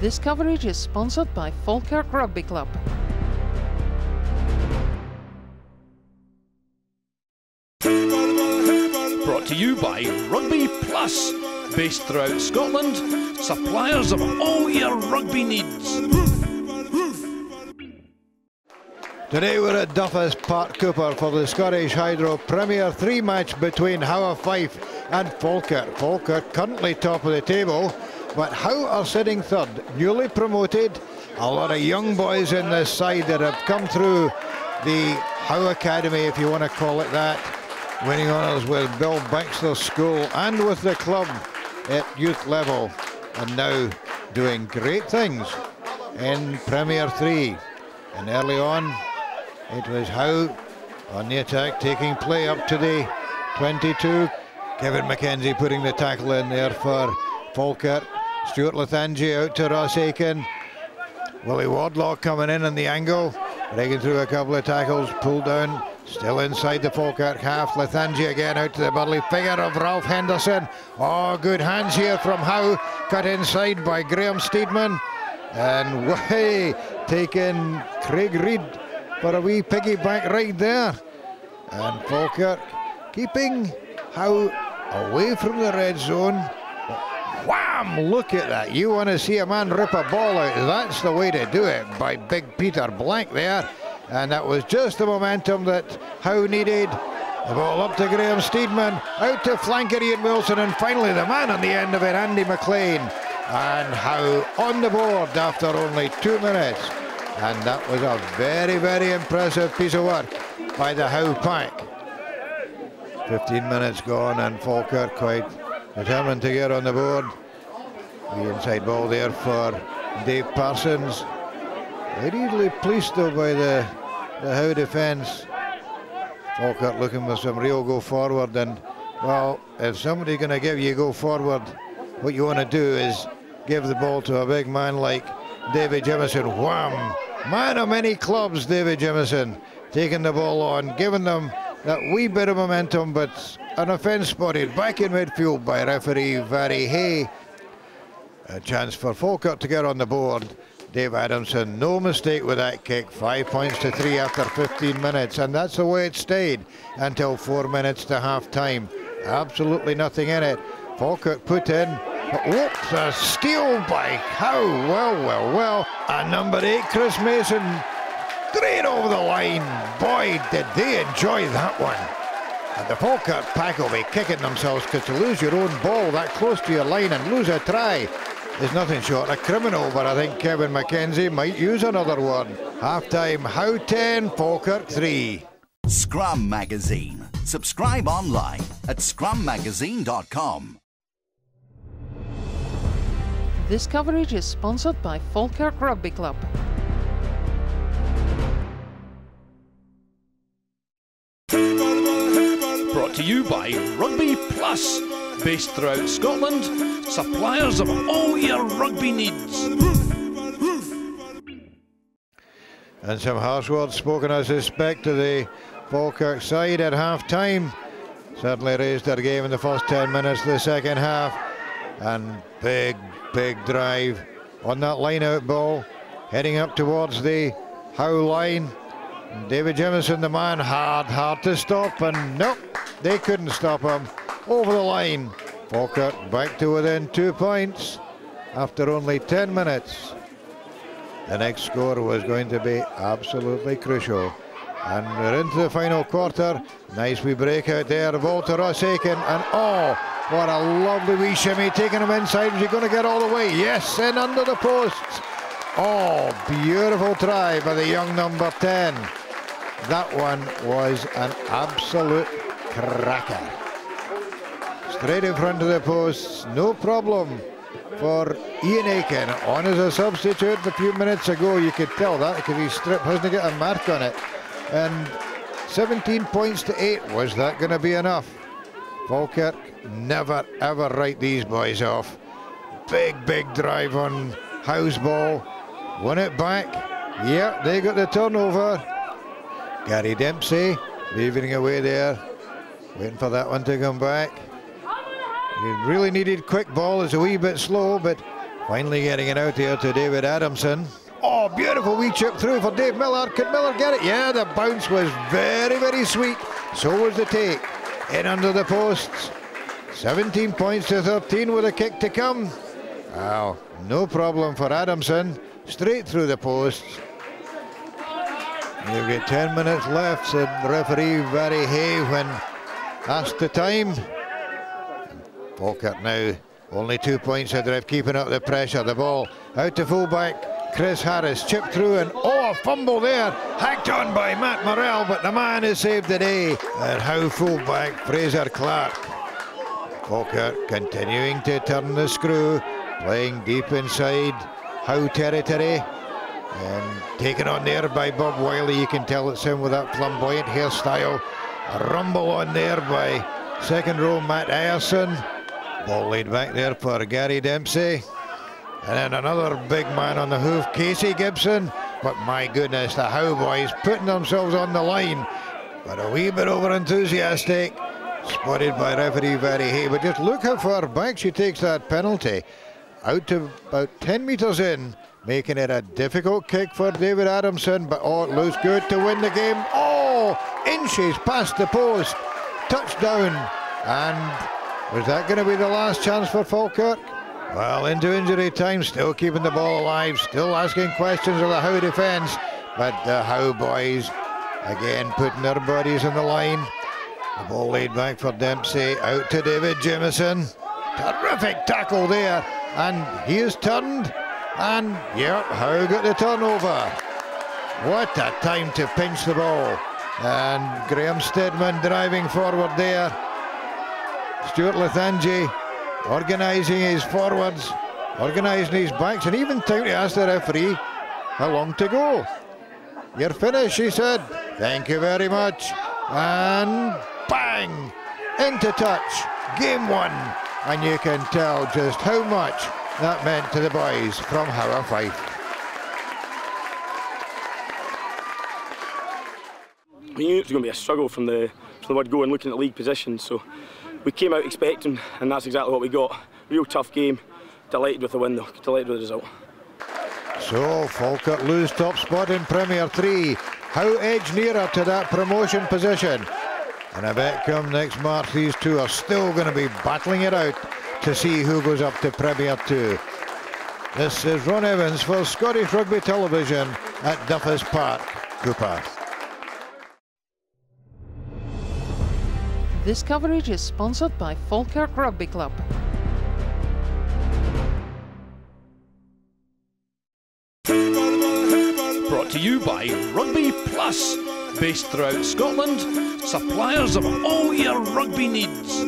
This coverage is sponsored by Falkirk Rugby Club. Brought to you by Rugby Plus, based throughout Scotland, suppliers of all your rugby needs. Today we're at Duffus Park, Cooper, for the Scottish Hydro Premier 3 match between Howe of Fife and Falkirk. Falkirk currently top of the table, but Howe are sitting third, newly promoted. A lot of young boys in this side that have come through the Howe Academy, if you want to call it that, winning honours with Bill Baxter's school and with the club at youth level, and now doing great things in Premier 3. And early on, it was Howe on the attack, taking play up to the 22. Kevin McKenzie putting the tackle in there for Falkirk. Stuart Lathanji out to Ross Aiken. Willie Wardlaw coming in on the angle, breaking through a couple of tackles, pulled down, still inside the Falkirk half. Lathanji again out to the burly figure of Ralph Henderson. Oh, good hands here from Howe, cut inside by Graham Steedman. And way taken Craig Reid for a wee piggyback right there. And Falkirk keeping Howe away from the red zone. Wham! Look at that. You want to see a man rip a ball out. That's the way to do it by big Peter Blank there. And that was just the momentum that Howe needed. The ball up to Graham Steedman, out to flanker Ian Wilson, and finally the man on the end of it, Andy McLean. And Howe on the board after only 2 minutes. And that was a very, very impressive piece of work by the Howe pack. 15 minutes gone and Falkirk quite determined to get on the board. The inside ball there for Dave Parsons. Very easily pleased though by the Howe defence. Falkirk looking for some real go forward, and well, if somebody's going to give you go forward, what you want to do is give the ball to a big man like David Jemison. Wham! Man of many clubs, David Jemison, taking the ball on, giving them that wee bit of momentum, but an offence spotted back in midfield by referee Barry Hay. A chance for Falkirk to get on the board. Dave Adamson, no mistake with that kick. 5 points to 3 after 15 minutes, and that's the way it stayed until 4 minutes to half time. Absolutely nothing in it. Falkirk put in, but whoops, a steal by Howe. Well. And number 8, Chris Mason, straight over the line. Boy, did they enjoy that one. And the Falkirk pack will be kicking themselves, because to lose your own ball that close to your line and lose a try is nothing short of criminal, but I think Kevin McKenzie might use another one. Half-time, Howe 10, Falkirk 3. Scrum Magazine. Subscribe online at scrummagazine.com. This coverage is sponsored by Falkirk Rugby Club. Brought to you by Rugby Plus, based throughout Scotland, suppliers of all your rugby needs. And some harsh words spoken, I suspect, to the Falkirk side at half-time. Certainly raised their game in the first 10 minutes of the second half. And big drive on that line-out ball, heading up towards the Howe line. And David Jemison, the man, hard to stop, and nope, they couldn't stop him. Over the line. Falkirk back to within 2 points after only 10 minutes. The next score was going to be absolutely crucial. And we're into the final quarter. Nice wee break out there. The ball to Ross Aiken, and oh, what a lovely wee shimmy, taking him inside. Is he going to get all the way? Yes, in under the posts. Oh, beautiful try by the young number 10. That one was an absolute cracker. Straight in front of the posts, no problem for Ian Aiken. On as a substitute a few minutes ago, you could tell that because his strip hasn't got a mark on it. And 17 points to 8, was that going to be enough? Falkirk never ever write these boys off. Big drive on Howe's ball, won it back. Yeah, they got the turnover. Gary Dempsey leaving away there, waiting for that one to come back. He really needed quick ball. It's a wee bit slow, but Finally getting it out here to David Adamson. Oh, beautiful wee chip through for Dave Miller. Could Miller get it? Yeah, the bounce was very, very sweet. So was the take. In under the posts. 17 points to 13 with a kick to come. Wow, no problem for Adamson. Straight through the posts. They've got 10 minutes left, said referee Barry Hay when asked the time. Falkirk now only 2 points adrift, keeping up the pressure. The ball out to fullback Chris Harris, chipped through, and oh, a fumble there, hacked on by Matt Morrell, but the man has saved the day. And Howe fullback Fraser Clark. Falkirk continuing to turn the screw, playing deep inside Howe territory, and taken on there by Bob Wiley. You can tell it's him with that flamboyant hairstyle. A rumble on there by second row Matt Ayerson. Ball laid back there for Gary Dempsey. And then another big man on the hoof, Casey Gibson. But my goodness, the Howe boys putting themselves on the line. But a wee bit over enthusiastic. Spotted by referee Barry Hay. But just look how far back she takes that penalty. Out to about 10 metres in, making it a difficult kick for David Adamson. But oh, it looks good to win the game. Oh, inches past the post. Touchdown. And was that going to be the last chance for Falkirk? Well, into injury time, still keeping the ball alive, still asking questions of the Howe defence. But the Howe boys, again, putting their bodies on the line. The ball laid back for Dempsey, out to David Jameson. Terrific tackle there, and he is turned, and yep, Howe got the turnover. What a time to pinch the ball. And Graham Stedman driving forward there. Stuart Lathanji organising his forwards, organising his backs, and even time to ask the referee how long to go. You're finished, he said. Thank you very much. And bang! Into touch. Game won. And you can tell just how much that meant to the boys from Howe of Fife. We knew it was going to be a struggle from the word go and looking at league positions, so we came out expecting, and that's exactly what we got. Real tough game. Delighted with the win though, delighted with the result. So Falkirk lose top spot in Premier 3. Howe edge nearer to that promotion position. And I bet come next March these two are still going to be battling it out to see who goes up to Premier 2. This is Ron Evans for Scottish Rugby Television at Duffus Park, Cooper. This coverage is sponsored by Falkirk Rugby Club. Brought to you by Rugby Plus, based throughout Scotland, suppliers of all your rugby needs.